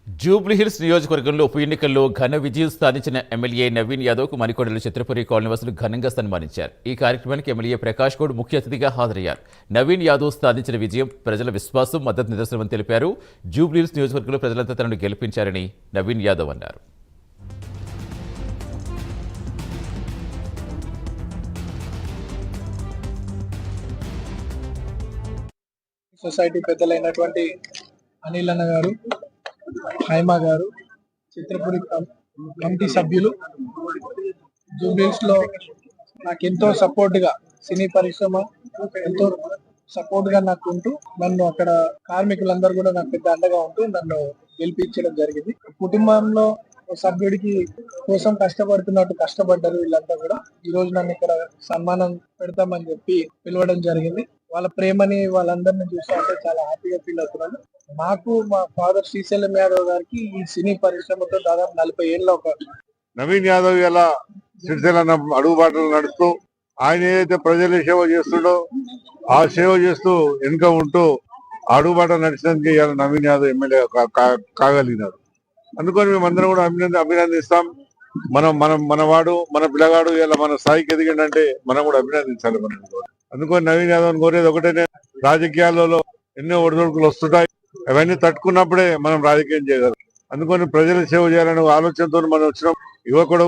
జూబ్లీహిల్స్ నియోజకవర్గంలో ఉప ఎన్నికల్లో ఘన విజయం సాధించిన ఎమ్మెల్యే నవీన్ యాదవ్కు మణికొండలో ఛత్రపురి కాలనీవాసులు ఘనంగా సన్మానించారు. ఈ కార్యక్రమానికి ఎమ్మెల్యే ప్రకాష్ గౌడ్ ముఖ్య అతిథిగా హాజరయ్యారు. నవీన్ యాదవ్ సాధించిన విజయం ప్రజల విశ్వాసం, మద్దతు నిదర్శనమని తెలిపారు. జూబ్లీహిల్స్ నియోజకవర్గంలో ప్రజలంతా తనను గెలిపించారని నవీన్ యాదవ్ అన్నారు. సొసైటీ పెద్దలైనటువంటి అనిల్ అన్న గారు, హైమా గారు, చిత్రపురి కమిటీ సభ్యులు, జూబ్లీహిల్స్ లో నాకు ఎంతో సపోర్ట్ గా సినీ పరిశ్రమ ఎంతో సపోర్ట్ గా నాకు ఉంటూ నన్ను అక్కడ కార్మికులందరూ కూడా నాకు పెద్ద అండగా ఉంటూ నన్ను గెలిపించడం జరిగింది. కుటుంబంలో సభ్యుడికి కోసం కష్టపడుతున్నట్టు కష్టపడ్డారు వీళ్ళంతా కూడా. ఈ రోజు నన్ను ఇక్కడ సన్మానం పెడతామని చెప్పి పిలవడం జరిగింది. వాళ్ళ ప్రేమని వాళ్ళందరినీ చూస్తుంటే చాలా హ్యాపీగా ఫీల్ అవుతున్నాను. మాకు మా ఫాదర్ శ్రీశైలం యాదవ్ గారికి ఈ సినీ పరిశ్రమతో దాదాపు 40 ఏళ్ళ ఒక నవీన్ యాదవ్ ఇలా సిరిసిల్ల అడుగుబాటలు నడుస్తూ ఆయన ఏదైతే ప్రజల సేవ చేస్తుండో ఆ సేవ చేస్తూ వెనుక ఉంటూ అడుగుబాట నడిచినందుకు ఇవాళ నవీన్ యాదవ్ ఎమ్మెల్యే కాగలిగినారు. అందుకని మేమందరం కూడా అభినందిస్తాం. మనవాడు మన పిల్లగాడు ఇలా మన స్థాయికి ఎదిగిందంటే మనం కూడా అభినందించాలి. మనం అందుకని నవీన్ యాదవ్ కోరేది ఒకటేనే, రాజకీయాలలో ఎన్నో ఒడిదొడుకులు వస్తుంటాయి, అవన్నీ తట్టుకున్నప్పుడే మనం రాజకీయం చేయగలం. అందుకని ప్రజల సేవ చేయాలనే ఆలోచనతో మనం వచ్చినాం. యువకుడు